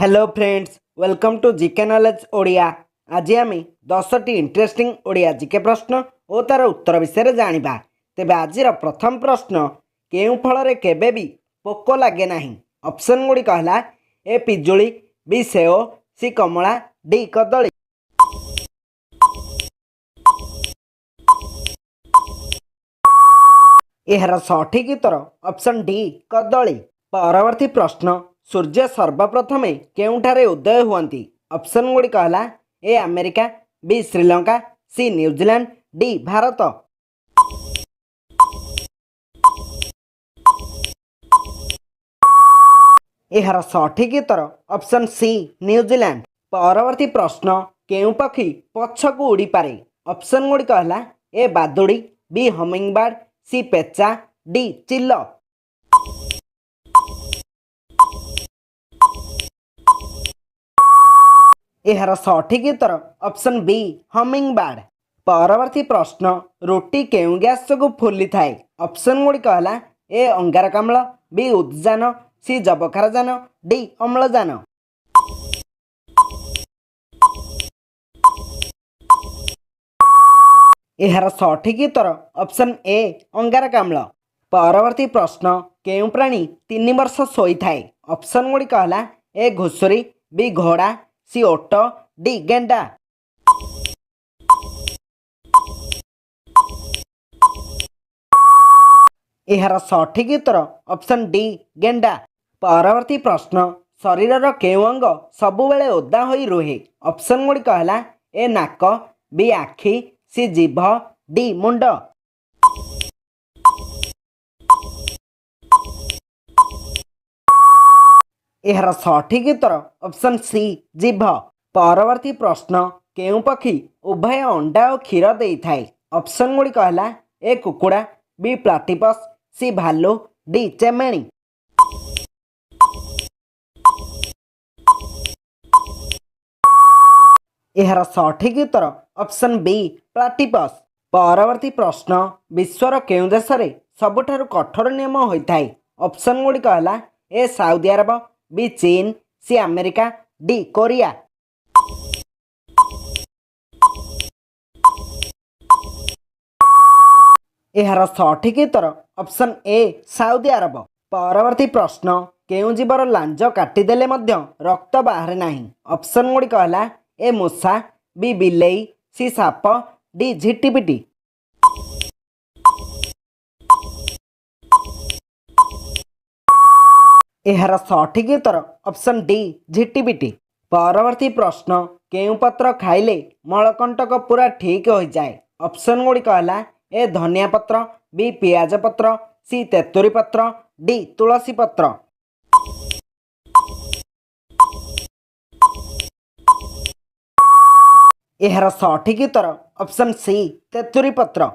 Hello friends, welcome to GK knowledge Odia. आज आम 10टी interesting Odia GK प्रश्न और तार उत्तर विषय जानिबा। तेबे आजिर प्रथम प्रश्न, केउं फल केबे भी पोक लगे नाही? ऑप्शन गुड़ी कहला ए पिजुली, बी सेओ, सी कमला, डी कदली। यार सठिक उत्तर ऑप्शन डी कदली। परवर्ती प्रश्न, सूर्य सर्वप्रथमे केउंठारे उदय हुअन्ति? ऑप्शन गुड़ी कहला A America, B Sri Lanka, C New Zealand, D Bharat. यार सठिक उत्तर ऑप्शन सी न्यूजीलैंड। परवर्ती प्रश्न, केउं पक्षी पछकु उड़ी पारे? ऑप्शन गुड़ी कहला ए बादुड़ी, बी हमिंगबर्ड, सी पेचा, डी चिल्ल। यार सठिक उत्तर ऑप्शन बी हमिंगबर्ड। परवर्ती प्रश्न, रोटी केउं गैस जो फुली थाए? ऑप्शन गुड़ी कहला ए अंगारकाम्ल, बी उद्जान, सी जबखारजान, डी अम्लजान। यार सठिक उत्तर ऑप्शन ए अंगारकाम्ल। परवर्ती प्रश्न, केउं प्राणी 3 वर्ष शोई थाए? ऑप्शन गुड़ी कहला ए घुसुरी, बी घोड़ा, सी ओट, डी गेंडा। यार सठिक उत्तर ऑप्शन डी गेंडा। परवर्ती प्रश्न, शरीर केउं अंग सबुबेले ओदा होई रुहे? ऑप्शन गुड़ी कहला ए नाक, बी आखि, सी जीभ, डी मुंड। यार सठिक उत्तर ऑप्शन सी जीभ। परवर्ती प्रश्न, केउं पक्षी उभय अंडा और क्षीर देई थाए? ऑप्शन गुड़ी कहला ए कुकुड़ा, बी प्लाटिपस, सी भालू, डी चेमेणी। यार सठिक उत्तर ऑप्शन बी प्लाटिपस। परवर्ती प्रश्न, विश्वर केउं देश रे सबुठारु कठोर नियम होइथाए? ऑप्शन गुड़ी कहला ए साउदी अरब, बी चीन, सी अमेरिका, डी कोरिया। यार सठिक उत्तर ऑप्शन ए साउदी अरब। परवर्ती प्रश्न, केउं जीवर लांज काटिदेले मध्य रक्त बाहरे नाही? ऑप्शन गुड़ी कहला ए मूषा, बी बिलेई, सी साप, डी झिटिपिटी। यार सठिक उत्तर ऑप्शन डी झिटिपिटी। परवर्ती प्रश्न, केउं पत्र खाइले मलकंटक पूरा ठीक हो जाए? ऑप्शन गुड़ी कहला ए धनिया पत्र, बी पियाज पत्र, सी तेतुरी पत्र, डी तुलसी पत्र। यार सठिक उत्तर ऑप्शन सी तेतुरी पत्र।